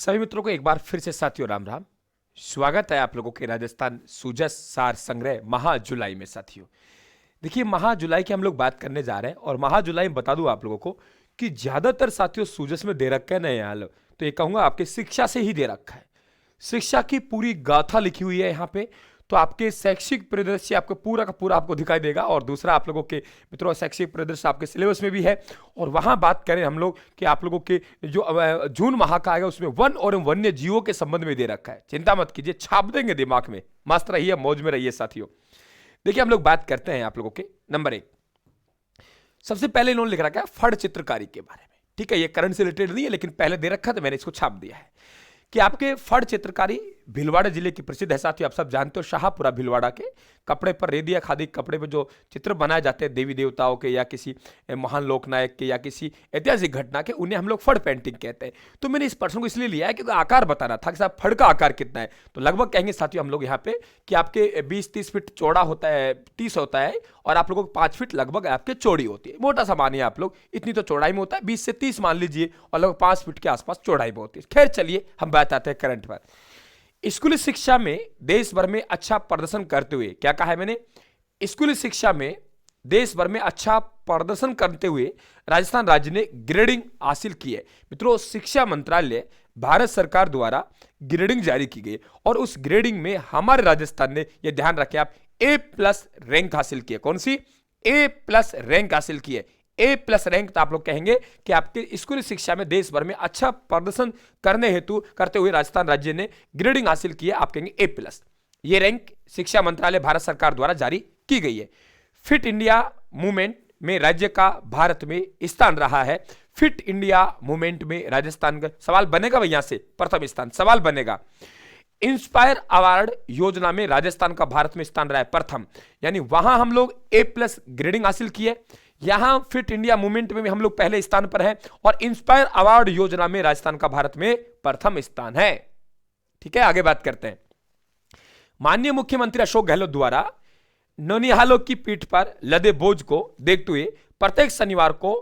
सभी मित्रों को एक बार फिर से साथियों राम राम। स्वागत है आप लोगों के राजस्थान सूजस सार संग्रह महा जुलाई में। साथियों देखिए, महा जुलाई की हम लोग बात करने जा रहे हैं और महा जुलाई में बता दूं आप लोगों को कि ज्यादातर साथियों सूजस में दे रखा है नए हाल, तो ये कहूंगा आपके शिक्षा से ही दे रखा है। शिक्षा की पूरी गाथा लिखी हुई है यहाँ पे, तो आपके शैक्षिक परिदृश्य आपको पूरा का पूरा आपको दिखाई देगा। और दूसरा आप लोगों के मित्रों शैक्षिक परिदृश्य आपके सिलेबस में भी है। और वहां बात करें हम लोग कि आप लोगों के जो जून माह का आएगा उसमें वन और वन्य जीवों के संबंध में दे रखा है। चिंता मत कीजिए, छाप देंगे दिमाग में। मस्त रहिए, मौज में रहिए साथियों। देखिए हम लोग बात करते हैं आप लोगों के नंबर 1। सबसे पहले इन्होंने लिख रखा है फड़ चित्रकारी के बारे में। ठीक है, ये करंट से रिलेटेड नहीं है लेकिन पहले दे रखा तो मैंने इसको छाप दिया है कि आपके फड़ चित्रकारी भीलवाड़ा जिले की प्रसिद्ध है। साथियों आप सब जानते हो शाहपुरा भीलवाड़ा के कपड़े पर, रेदिया खादी कपड़े पर जो चित्र बनाए जाते हैं देवी देवताओं के या किसी महान लोकनायक के या किसी ऐतिहासिक घटना के, उन्हें हम लोग फड़ पेंटिंग कहते हैं। तो मैंने इस प्रश्न को इसलिए लिया है क्योंकि आकार बताना था कि साहब फड़ का आकार कितना है। तो लगभग कहेंगे साथियों हम लोग यहाँ पे कि आपके 20-30 फीट चौड़ा होता है, 30 होता है, और आप लोगों को 5 फीट लगभग आपके चौड़ी होती है। मोटा सा मानिए आप लोग, इतनी तो चौड़ाई में होता है, 20 से 30 मान लीजिए, और लगभग 5 फीट के आसपास चौड़ाई में होती है। खैर चलिए हम बात आते हैं करंट पर। स्कूली शिक्षा में देश भर में अच्छा प्रदर्शन करते हुए, क्या कहा है मैंने, स्कूली शिक्षा में देश भर में अच्छा प्रदर्शन करते हुए राजस्थान राज्य ने ग्रेडिंग हासिल की है। मित्रों शिक्षा मंत्रालय भारत सरकार द्वारा ग्रेडिंग जारी की गई और उस ग्रेडिंग में हमारे राजस्थान ने, यह ध्यान रखें आप, A+ रैंक हासिल की है। कौन सी? A+ रैंक हासिल की है। A+ रैंक तो आप लोग कहेंगे कि आपके स्कूली शिक्षा में देश भर में अच्छा प्रदर्शन करने हेतु करते हुए राजस्थान राज्य ने ग्रेडिंग हासिल की है, आप कहेंगे A+। ये रैंक शिक्षा मंत्रालय भारत सरकार द्वारा जारी की गई है। फिट इंडिया मूवमेंट में राज्य का भारत में स्थान रहा है। फिट इंडिया मूवमेंट में राजस्थान का सवाल बनेगा भाई, यहां से प्रथम स्थान सवाल बनेगा। इंस्पायर अवार्ड योजना में राजस्थान का भारत में स्थान रहा है प्रथम, यानी वहां हम लोग A+ ग्रेडिंग हासिल की है। यहां फिट इंडिया मूवमेंट में भी हम लोग पहले स्थान पर हैं और इंस्पायर अवार्ड योजना में राजस्थान का भारत में प्रथम स्थान है। ठीक है, आगे बात करते हैं। माननीय मुख्यमंत्री अशोक गहलोत द्वारा नौनिहालों की पीठ पर लदे बोझ को देखते हुए प्रत्येक शनिवार को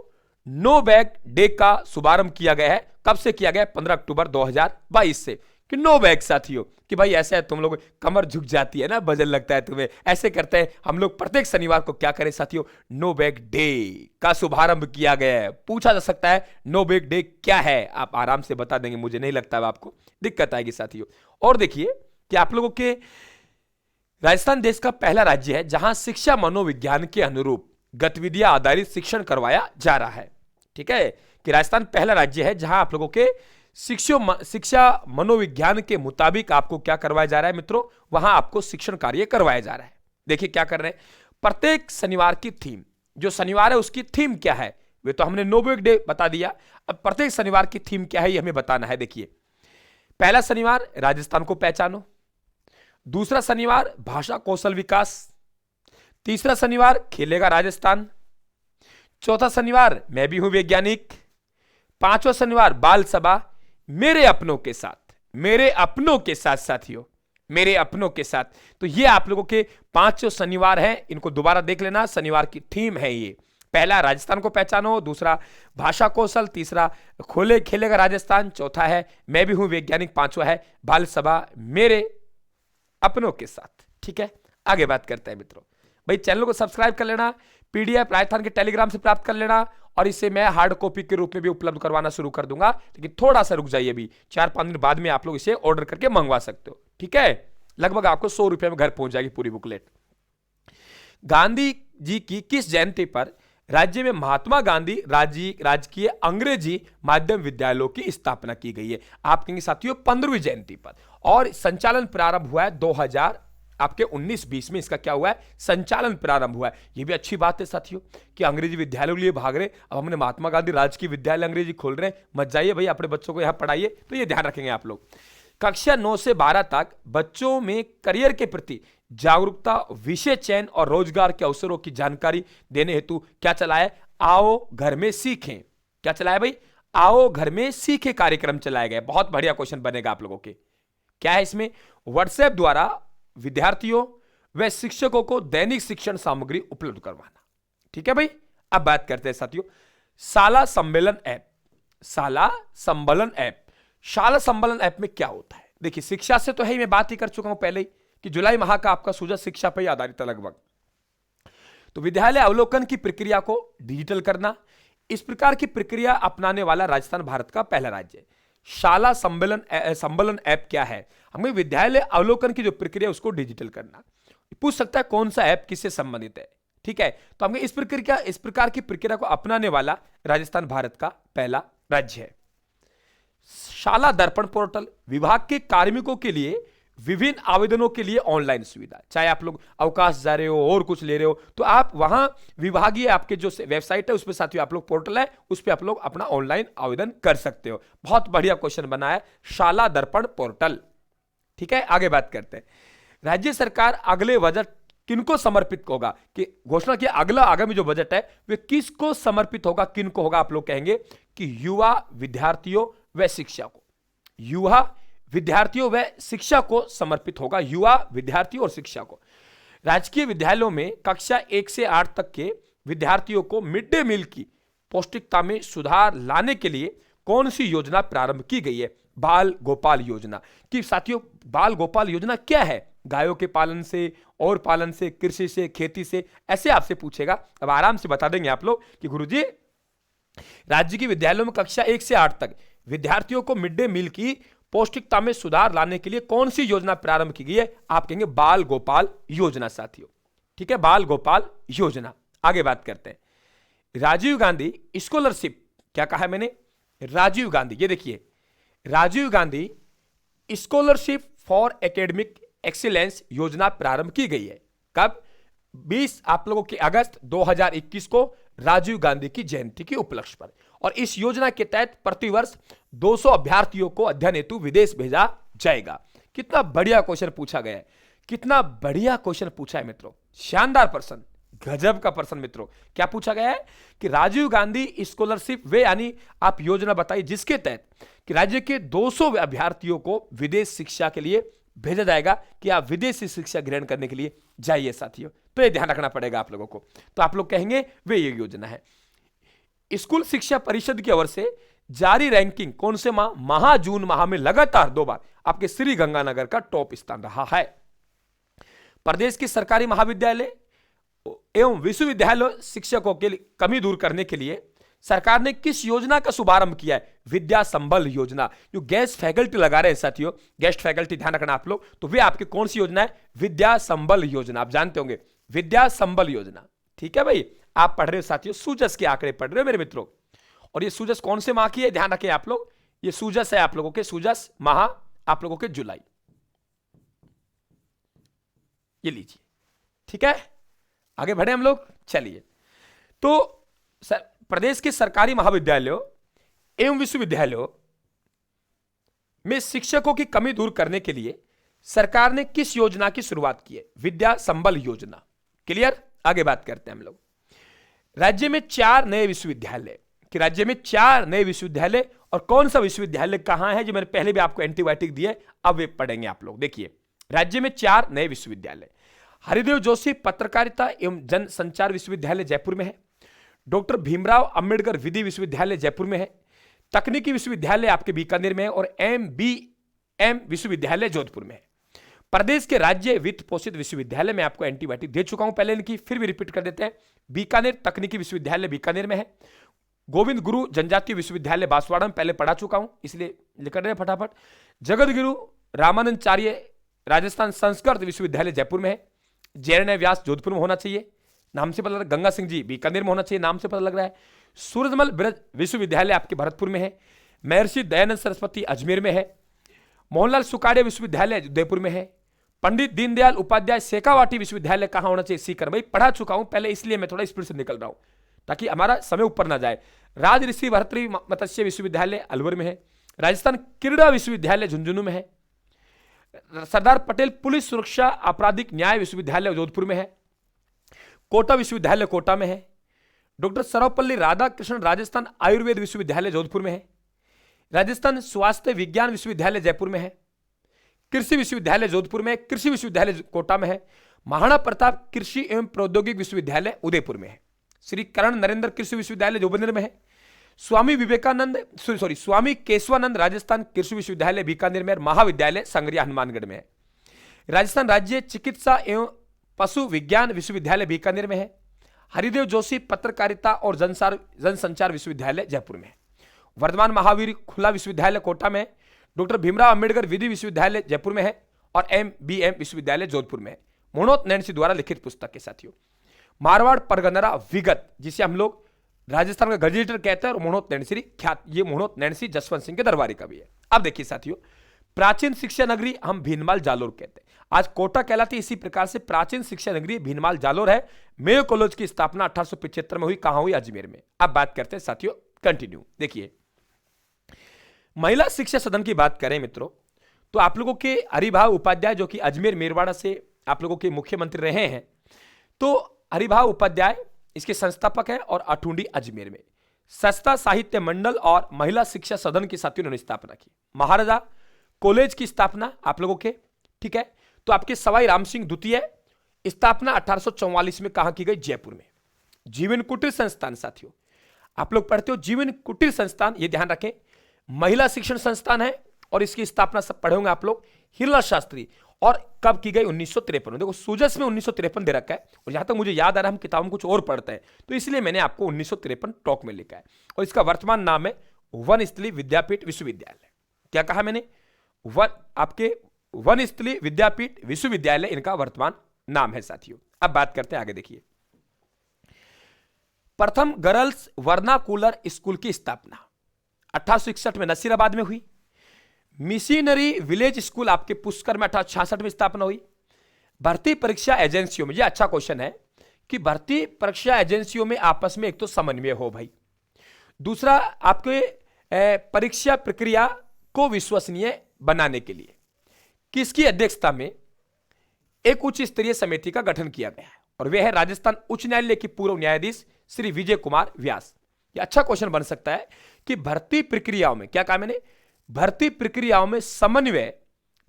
नो बैग डे का शुभारंभ किया गया है। कब से किया गया? 15 अक्टूबर 2022 से। कि नो बैग साथियों, कि भाई ऐसा है, तुम लोग कमर झुक जाती है ना, वजन लगता है तुम्हें, ऐसे करते हैं हम लोग प्रत्येक शनिवार को क्या करें साथियों, नो बैग डे का शुभारंभ किया गया है। पूछा जा सकता है नो बैग डे क्या है, आप आराम से बता देंगे, मुझे नहीं लगता है आपको दिक्कत आएगी साथियों। और देखिए कि आप लोगों के राजस्थान देश का पहला राज्य है जहां शिक्षा मनोविज्ञान के अनुरूप गतिविधियां आधारित शिक्षण करवाया जा रहा है। ठीक है, कि राजस्थान पहला राज्य है जहां आप लोगों के शिक्षा मनोविज्ञान के मुताबिक आपको क्या करवाया जा रहा है मित्रों, वहां आपको शिक्षण कार्य करवाया जा रहा है। देखिए क्या कर रहे हैं, प्रत्येक शनिवार की थीम, जो शनिवार है उसकी थीम क्या है, वे तो हमने नो बैग डे बता दिया। अब प्रत्येक शनिवार की थीम क्या है ये हमें बताना है। देखिए पहला शनिवार राजस्थान को पहचानो, दूसरा शनिवार भाषा कौशल विकास, तीसरा शनिवार खेलेगा राजस्थान, चौथा शनिवार मैं भी हूं वैज्ञानिक, पांचवा शनिवार बाल सभा, मेरे अपनों के साथ साथियों, मेरे अपनों के साथ। तो ये आप लोगों के 5 शनिवार हैं, इनको दोबारा देख लेना। शनिवार की थीम है ये, पहला राजस्थान को पहचानो, दूसरा भाषा कौशल, तीसरा खेलेगा राजस्थान, चौथा है मैं भी हूं वैज्ञानिक, पांचवा है बाल सभा मेरे अपनों के साथ। ठीक है, आगे बात करते हैं मित्रों। भाई चैनल को सब्सक्राइब कर लेना, PDF राजस्थान के टेलीग्राम से प्राप्त कर लेना, और इसे मैं हार्ड कॉपी के रूप में भी उपलब्ध करवाना शुरू कर दूंगा, लेकिन थोड़ा सा रुक जाइए, अभी 4-5 दिन बाद में आप लोग इसे ऑर्डर करके मंगवा सकते हो। ठीक है, लगभग आपको 100 रुपए में घर पहुंच जाएगी पूरी बुकलेट। गांधी जी की किस जयंती पर राज्य में महात्मा गांधी राजकीय अंग्रेजी माध्यम विद्यालयों की स्थापना की गई है? आप कहेंगे साथियों 15वीं जयंती पर, और संचालन प्रारंभ हुआ है 2000 आपके 19-20 में इसका क्या हुआ है, संचालन प्रारंभ हुआ है। यह भी अच्छी बात है साथियों कि अंग्रेजी विद्यालयों के लिए भाग रहे। अब हमने महात्मा गांधी राजकीय विद्यालय अंग्रेजी खोल रहे हैं, मत जाइए भाई, अपने बच्चों को यहां पढ़ाइए। तो ये ध्यान रखेंगे आप लोग। कक्षा 9 से 12 तक बच्चों में करियर के प्रति जागरूकता, विषय चयन और रोजगार के अवसरों की जानकारी देने हेतु क्या चलाया? आओ घर में सीखें। क्या चलाया भाई? आओ घर में सीखें कार्यक्रम चलाया गया। बहुत बढ़िया क्वेश्चन बनेगा आप लोगों के। क्या है इसमें? व्हाट्सएप द्वारा विद्यार्थियों व शिक्षकों को दैनिक शिक्षण सामग्री उपलब्ध करवाना। ठीक है भाई, अब बात करते हैं साथियों शाला सम्मेलन ऐप। शाला सम्मेलन ऐप शाला संबलन ऐप में क्या होता है? देखिए, शिक्षा से तो है ही, मैं बात ही कर चुका हूं पहले ही कि जुलाई माह का आपका सूजस शिक्षा पर ही आधारित है लगभग। तो विद्यालय अवलोकन की प्रक्रिया को डिजिटल करना, इस प्रकार की प्रक्रिया अपनाने वाला राजस्थान भारत का पहला राज्य है। शाला संबलन ऐप क्या है? हमें विद्यालय अवलोकन की जो प्रक्रिया उसको डिजिटल करना। पूछ सकता है कौन सा ऐप किससे संबंधित है, ठीक है? तो हमें इस प्रकार की प्रक्रिया को अपनाने वाला राजस्थान भारत का पहला राज्य है। शाला दर्पण पोर्टल विभाग के कार्मिकों के लिए विभिन्न आवेदनों के लिए ऑनलाइन सुविधा, चाहे आप लोग अवकाश जा रहे हो और कुछ ले रहे हो तो आप वहां विभागीय आपके जो वेबसाइट है उस पर साथियों आप लोग पोर्टल है उस पर आप लोग अपना ऑनलाइन आवेदन कर सकते हो। बहुत बढ़िया क्वेश्चन बना है शाला दर्पण पोर्टल, ठीक है। आगे बात करते हैं, राज्य सरकार अगले बजट किनको समर्पित होगा कि घोषणा की अगला आगामी जो बजट है वे किसको समर्पित होगा, किनको होगा? आप लोग कहेंगे कि युवा विद्यार्थियों व शिक्षा को, युवा विद्यार्थियों व शिक्षा को समर्पित होगा, युवा विद्यार्थियों और शिक्षा को। राजकीय विद्यालयों में कक्षा 1 से 8 तक के विद्यार्थियों को मिड डे मील की पौष्टिकता में सुधार लाने के लिए कौन सी योजना प्रारंभ की गई है? बाल गोपाल योजना। कि साथियों बाल गोपाल योजना क्या है? गायों के पालन से और पालन से, कृषि से, खेती से, ऐसे आपसे पूछेगा। अब आराम से बता देंगे आप लोग कि गुरुजी राज्य के विद्यालयों में कक्षा 1 से 8 तक विद्यार्थियों को मिड डे मील की पौष्टिकता में सुधार लाने के लिए कौन सी योजना प्रारंभ की गई है? आप कहेंगे बाल गोपाल योजना साथियों, ठीक है, बाल गोपाल योजना। आगे बात करते हैं, राजीव गांधी स्कॉलरशिप, क्या कहा है मैंने? राजीव गांधी, ये देखिए Rajiv Gandhi scholarship for academic excellence योजना प्रारंभ की गई है। कब? 20 आप लोगों के अगस्त 2021 को राजीव गांधी की जयंती के उपलक्ष्य पर। और इस योजना के तहत प्रतिवर्ष 200 अभ्यर्थियों को अध्ययन हेतु विदेश भेजा जाएगा। कितना बढ़िया क्वेश्चन पूछा गया है, कितना बढ़िया क्वेश्चन पूछा है मित्रों, शानदार प्रश्न, गजब का प्रश्न मित्रों। क्या पूछा गया है कि राजीव गांधी स्कॉलरशिप वे यानी आप योजना बताइए जिसके तहत कि राज्य के 200 अभ्यर्थियों को विदेश शिक्षा के लिए भेजा जाएगा कि आप विदेशी शिक्षा ग्रहण करने के लिए जाइए साथियों। तो ये ध्यान रखना पड़ेगा आप लोगों को। तो आप लोग कहेंगे वे ये योजना है। स्कूल शिक्षा परिषद की ओर से जारी रैंकिंग कौन से माह? जून माह में लगातार 2 बार आपके श्री गंगानगर का टॉप स्थान रहा है। प्रदेश के सरकारी महाविद्यालय एवं विश्वविद्यालय शिक्षकों के कमी दूर करने के लिए सरकार ने किस योजना का शुभारंभ किया है? विद्या संबल योजना। जो गेस्ट फैकल्टी लगा रहे हैं साथियों, गेस्ट फैकल्टी ध्यान रखना आप लोग, तो वे आपके कौन सी योजना है? विद्या संबल योजना। आप जानते होंगे विद्या संबल योजना, ठीक है भाई। आप पढ़ रहे हो साथियों, सूजस के आंकड़े पढ़ रहे हो मेरे मित्रों। और ये सूजस कौन से माह की है? ध्यान रखें आप लोग, ये सूजस है आप लोगों के, सूजस माह आप लोगों के जुलाई, ये लीजिए, ठीक है। आगे बढ़े हम लोग, चलिए। तो प्रदेश के सरकारी महाविद्यालयों एवं विश्वविद्यालयों में शिक्षकों की कमी दूर करने के लिए सरकार ने किस योजना की शुरुआत की है? विद्या संबल योजना। क्लियर? आगे बात करते हैं हम लोग। राज्य में 4 नए विश्वविद्यालय, कि राज्य में 4 नए विश्वविद्यालय, और कौन सा विश्वविद्यालय कहां है? जो मैंने पहले भी आपको एंटीबायोटिक दिया है, अब वे पढ़ेंगे आप लोग। देखिए राज्य में 4 नए विश्वविद्यालय, हरिदेव जोशी पत्रकारिता एवं जनसंचार विश्वविद्यालय जयपुर में है, डॉक्टर भीमराव अंबेडकर विधि विश्वविद्यालय जयपुर में है, तकनीकी विश्वविद्यालय आपके बीकानेर में है, और MBM विश्वविद्यालय जोधपुर में है। प्रदेश के राज्य वित्त पोषित विश्वविद्यालय में आपको एंटीबायोटिक दे चुका हूं पहले इनकी, फिर भी रिपीट कर देते हैं। बीकानेर तकनीकी विश्वविद्यालय बीकानेर में है, गोविंद गुरु जनजातीय विश्वविद्यालय बांसवाड़ा में पहले पढ़ा चुका हूं, इसलिए लिख रहे हैं फटाफट। जगत गुरु रामानंदाचार्य राजस्थान संस्कृत विश्वविद्यालय जयपुर में है, जयरण्य व्यास जोधपुर में होना चाहिए, नाम से पता लग रहा है। गंगा सिंह जी बीकानेर में होना चाहिए, नाम से पता लग रहा है। सूरजमल ब्रज विश्वविद्यालय आपके भरतपुर में है, महर्षि दयानंद सरस्वती अजमेर में है, मोहनलाल सुकाड़िया विश्वविद्यालय उदयपुर में है, पंडित दीनदयाल उपाध्याय शेखावाटी विश्वविद्यालय कहां होना चाहिए? सीकर। भाई पढ़ा चुका हूं पहले, इसलिए मैं थोड़ा स्पीड से निकल रहा हूं ताकि हमारा समय ऊपर ना जाए। राज ऋषि भर्तृ मत्स्य विश्वविद्यालय अलवर में है, राजस्थान क्रीड़ा विश्वविद्यालय झुंझुनू में है, सरदार पटेल पुलिस सुरक्षा आपराधिक न्याय विश्वविद्यालय जोधपुर में है, कोटा विश्वविद्यालय कोटा में है, डॉक्टर सर्वपल्ली राधाकृष्णन राजस्थान आयुर्वेद विश्वविद्यालय जोधपुर में है, राजस्थान स्वास्थ्य विज्ञान विश्वविद्यालय जयपुर में है, कृषि विश्वविद्यालय जोधपुर में, कृषि विश्वविद्यालय कोटा में है, महाराणा प्रताप कृषि एवं प्रौद्योगिक विश्वविद्यालय उदयपुर में है, श्री करण नरेंद्र कृषि विश्वविद्यालय जोबनेर में है, स्वामी विवेकानंद सॉरी स्वामी केशवानंद राजस्थान कृषि विश्वविद्यालय बीकानेर में, महाविद्यालय संग्रिया हनुमानगढ़ में है। राजस्थान राज्य चिकित्सा एवं पशु विज्ञान विश्वविद्यालय बीकानेर में है। हरिदेव जोशी पत्रकारिता और जनसंचार विश्वविद्यालय जयपुर में है। वर्धमान महावीर खुला विश्वविद्यालय कोटा में है। डॉक्टर भीमराव अंबेडकर विधि विश्वविद्यालय जयपुर में है और MBM विश्वविद्यालय जोधपुर में है। मोहनोत नैन्सी द्वारा लिखित पुस्तक के साथियों। मारवाड़ परगना विगत, जिसे हम लोग राजस्थान का गजेटर कहते हैं, और मोहनोत नैन्सी ख्यात, ये मोहनोत नैन्सी जसवंत सिंह के दरबारी का भी है। अब देखिए साथियों, प्राचीन शिक्षा नगरी हम भीनमाल जालोर कहते हैं। आज कोटा कहलाती इसी प्रकार से प्राचीन शिक्षा नगरी भीनमाल जालोर है। मेयो कॉलेज की स्थापना 1875 में हुई। कहां हुई? अजमेर में। अब बात करते हैं साथियों, कंटिन्यू देखिए, महिला शिक्षा सदन की बात करें मित्रों, तो आप लोगों के हरिभाव उपाध्याय जो कि अजमेर मेरवाड़ा से आप लोगों के मुख्यमंत्री रहे हैं, तो हरिभाव उपाध्याय इसके संस्थापक हैं और अठुंडी अजमेर में सस्ता साहित्य मंडल और महिला शिक्षा सदन की साथियों ने स्थापना की। महाराजा कॉलेज की स्थापना आप लोगों के, ठीक है, तो आपके सवाई राम सिंह द्वितीय स्थापना 1844 में कहां की गई? जयपुर में। जीवन कुटीर संस्थान साथियों, आप लोग पढ़ते हो जीवन कुटीर संस्थान, ये ध्यान रखें, महिला शिक्षण संस्थान है और इसकी स्थापना सब पढ़े होंगे आप लोग, हिरला शास्त्री। और कब की गई? 1953 में। देखो सूजस में 1953 दे रखा है, और जहां तक मुझे याद आ रहा है हम किताबों में कुछ और पढ़ते हैं, तो इसलिए मैंने आपको 1953 टॉक में लिखा है। और इसका वर्तमान नाम है वनस्थली विद्यापीठ विश्वविद्यालय। क्या कहा मैंने? आपके वनस्थली विद्यापीठ विश्वविद्यालय इनका वर्तमान नाम है साथियों। अब बात करते हैं आगे, देखिए, प्रथम गर्ल्स वर्नाकुलर स्कूल की स्थापना 1861 में नसीराबाद में हुई। मिशनरी विलेज स्कूल आपके पुष्कर में 1866 में स्थापना हुई। भर्ती परीक्षा एजेंसियों में, यह अच्छा क्वेश्चन है कि भर्ती परीक्षा एजेंसियों में आपस में एक तो समन्वय हो भाई, दूसरा आपके परीक्षा प्रक्रिया को विश्वसनीय बनाने के लिए किसकी अध्यक्षता में एक उच्च स्तरीय समिति का गठन किया गया है, और वह है राजस्थान उच्च न्यायालय के पूर्व न्यायाधीश श्री विजय कुमार व्यास। यह अच्छा क्वेश्चन बन सकता है कि भर्ती प्रक्रियाओं में, क्या कहा मैंने, भर्ती प्रक्रियाओं में समन्वय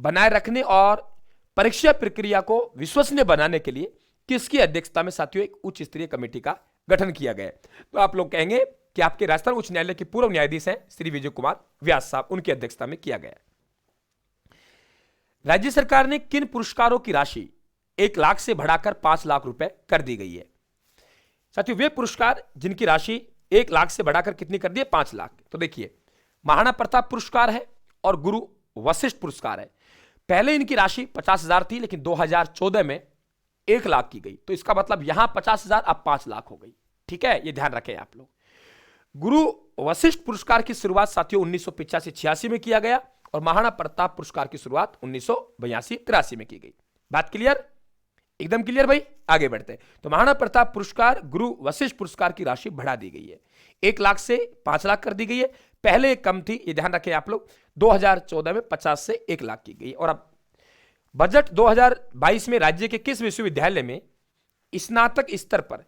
बनाए रखने और परीक्षा प्रक्रिया को विश्वसनीय बनाने के लिए किसकी अध्यक्षता में साथियों एक उच्च स्तरीय कमेटी का गठन किया गया है? तो आप लोग कहेंगे कि आपके राजस्थान उच्च न्यायालय के पूर्व न्यायाधीश हैं श्री विजय कुमार व्यास साहब, उनकी अध्यक्षता में किया गया। राज्य सरकार ने किन पुरस्कारों की राशि 1 लाख से बढ़ाकर 5 लाख रुपए कर दी गई है? साथियों वे पुरस्कार जिनकी राशि 1 लाख से बढ़ाकर कितनी कर दी है? 5 लाख। तो देखिए, महाराणा प्रताप पुरस्कार है और गुरु वशिष्ठ पुरस्कार है। पहले इनकी राशि 50,000 थी, लेकिन 2014 में 1 लाख की गई, तो इसका मतलब यहां 50,000 अब 5 लाख हो गई। ठीक है, ये ध्यान रखें आप लोग। गुरु वशिष्ठ पुरस्कार की शुरुआत साथियों 1985-86 में किया गया और महाराणा प्रताप पुरस्कार की शुरुआत 1982-83 में की गई। बात क्लियर? एकदम क्लियर भाई। आगे बढ़ते हैं। तो महाराणा प्रताप पुरस्कार गुरु वशिष्ठ पुरस्कार की राशि बढ़ा दी गई है, 1 लाख से 5 लाख कर दी गई है। पहले कम थी, ये ध्यान रखें आप लोग, 2014 में 50 से 1 लाख की गई। और अब बजट 2022 में राज्य के किस विश्वविद्यालय में स्नातक स्तर पर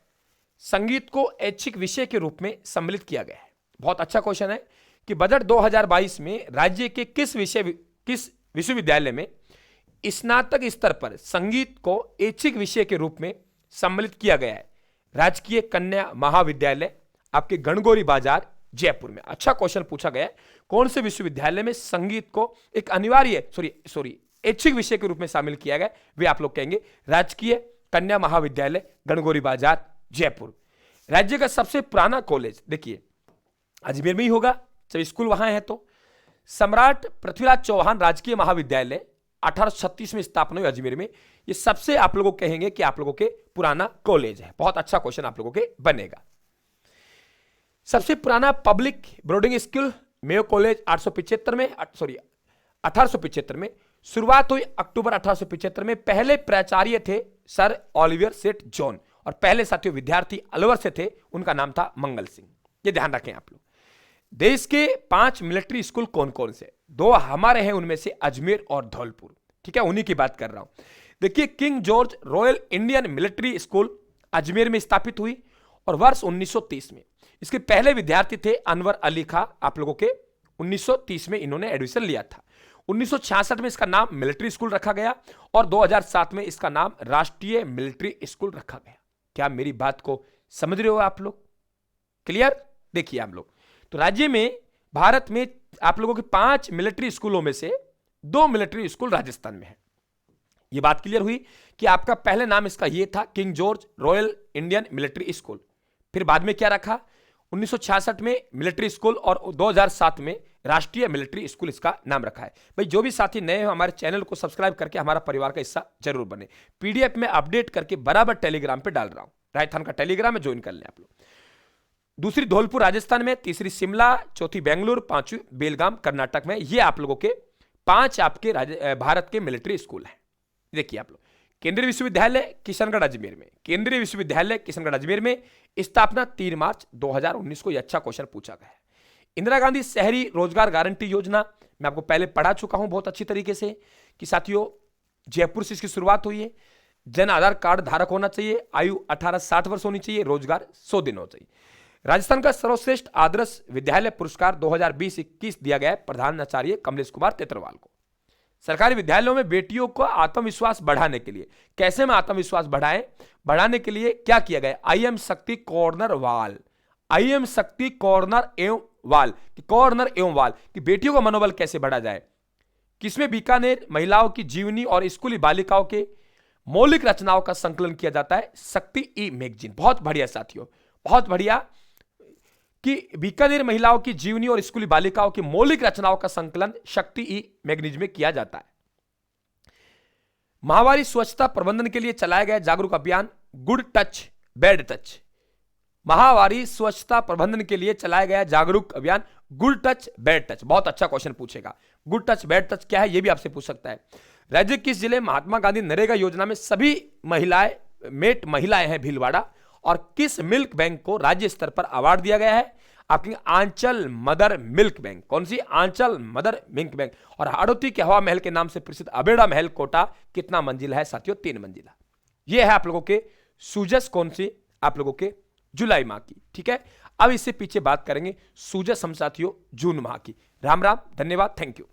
संगीत को ऐच्छिक विषय के रूप में सम्मिलित किया गया है? बहुत अच्छा क्वेश्चन है कि बजट 2022 में राज्य के किस विश्वविद्यालय में स्नातक स्तर पर संगीत को ऐच्छिक विषय के रूप में सम्मिलित किया गया है? राजकीय कन्या महाविद्यालय आपके गणगौरी बाजार जयपुर में। अच्छा क्वेश्चन पूछा गया है, कौन से विश्वविद्यालय में संगीत को एक अनिवार्य ऐच्छिक विषय के रूप में शामिल किया गया? वे आप लोग कहेंगे राजकीय कन्या महाविद्यालय गणगौरी बाजार जयपुर। राज्य का सबसे पुराना कॉलेज देखिए अजमेर में ही होगा, जब स्कूल वहां है तो। सम्राट पृथ्वीराज चौहान राजकीय महाविद्यालय 1836 में स्थापना हुई अजमेर में। ये सबसे आप लोगों कहेंगे कि आप लोगों के पुराना कॉलेज है। बहुत अच्छा क्वेश्चन आप लोगों के बनेगा। सबसे पुराना public boarding school Mayo college 1875 में शुरुआत हुई। अक्टूबर 1875 में पहले प्राचार्य थे सर ओलिवियर सेट जॉन, और पहले साथियों विद्यार्थी अलवर से थे, उनका नाम था मंगल सिंह। ये ध्यान रखें आप लोग। देश के 5 मिलिट्री स्कूल कौन कौन से? 2 हमारे हैं, उनमें से अजमेर और धौलपुर। ठीक है, उन्हीं की बात कर रहा हूं। देखिए king George royal Indian military school Ajmer में स्थापित हुई और वर्ष 1930 में इसके पहले विद्यार्थी थे अनवर अली खां। आप लोगों के 1930 में इन्होंने एडमिशन लिया था। 1966 में इसका नाम मिलिट्री स्कूल रखा गया और 2007 में इसका नाम राष्ट्रीय मिलिट्री स्कूल रखा गया। क्या मेरी बात को समझ रहे हो आप लोग? क्लियर? देखिए आप लोग, तो राज्य में, भारत में आप लोगों के 5 मिलिट्री स्कूलों में से 2 मिलिट्री स्कूल राजस्थान में है। यह बात क्लियर हुई कि आपका पहले नाम इसका यह था king George royal Indian military school, फिर बाद में क्या रखा 1966 में मिलिट्री स्कूल और 2007 में राष्ट्रीय मिलिट्री स्कूल इसका नाम रखा है। भाई जो भी साथी नए हैं हमारे चैनल को सब्सक्राइब करके हमारा परिवार का हिस्सा जरूर बने। पीडीएफ में अपडेट करके बराबर टेलीग्राम पे डाल रहा हूं, राजस्थान का टेलीग्राम में ज्वाइन कर लें आप लोग। दूसरी धौलपुर राजस्थान में, तीसरी शिमला, चौथी बेंगलुरु, पांचवी बेलगाम कर्नाटक में। ये आप लोगों के 5 आपके भारत के मिलिट्री स्कूल हैं। देखिए आप लोग, केंद्रीय विश्वविद्यालय किशनगढ़ अजमेर में, केंद्रीय विश्वविद्यालय किशनगढ़ अजमेर में स्थापना 3 मार्च 2019 को। यह अच्छा क्वेश्चन पूछा गया है। इंदिरा गांधी शहरी रोजगार गारंटी योजना मैं आपको पहले पढ़ा चुका हूं बहुत अच्छी तरीके से कि साथियों जयपुर से इसकी शुरुआत हुई है। जन आधार कार्ड धारक होना चाहिए, आयु 18-60 वर्ष होनी चाहिए, रोजगार 100 दिन होना चाहिए। राजस्थान का सर्वश्रेष्ठ आदर्श विद्यालय पुरस्कार 2020-21 दिया गया है प्रधानाचार्य कमलेश कुमार तेतरवाल को। सरकारी विद्यालयों में बेटियों को आत्मविश्वास बढ़ाने के लिए, कैसे में आत्मविश्वास बढ़ाने के लिए क्या किया गया? आईएम शक्ति कॉर्नर वाल, आईएम शक्ति कॉर्नर एवं वाल, कॉर्नर एवं वाल कि बेटियों का मनोबल कैसे बढ़ा जाए। किसमें बीकानेर महिलाओं की जीवनी और स्कूली बालिकाओं के मौलिक रचनाओं का संकलन किया जाता है शक्ति ई मैगजीन। बहुत बढ़िया साथियों, बहुत बढ़िया कि बीकानेर महिलाओं की जीवनी और स्कूली बालिकाओं की मौलिक रचनाओं का संकलन शक्ति ई मैगजीन में किया जाता है। महामारी स्वच्छता प्रबंधन के लिए चलाया गया जागरूक अभियान गुड टच बैड टच। महामारी स्वच्छता प्रबंधन के लिए चलाया गया जागरूक अभियान गुड टच बैड टच। बहुत अच्छा क्वेश्चन पूछेगा, गुड टच बैड टच क्या है यह भी आपसे पूछ सकता है। राज्य किस जिले महात्मा गांधी नरेगा योजना में सभी महिलाएं हैं भीलवाड़ा, और किस मिल्क बैंक को राज्य स्तर पर अवार्ड दिया गया है? आपके आंचल मदर मिल्क बैंक। कौन सी? आंचल मदर मिल्क बैंक। और हाड़ौती के हवा महल के नाम से प्रसिद्ध अबेड़ा महल कोटा कितना मंजिला है साथियों? 3 मंजिला। यह है आप लोगों के सूजस कौन सी? आप लोगों के जुलाई माह की। ठीक है, अब इससे पीछे बात करेंगे सूजस हम साथियों जून माह की। राम राम, धन्यवाद, थैंक यू।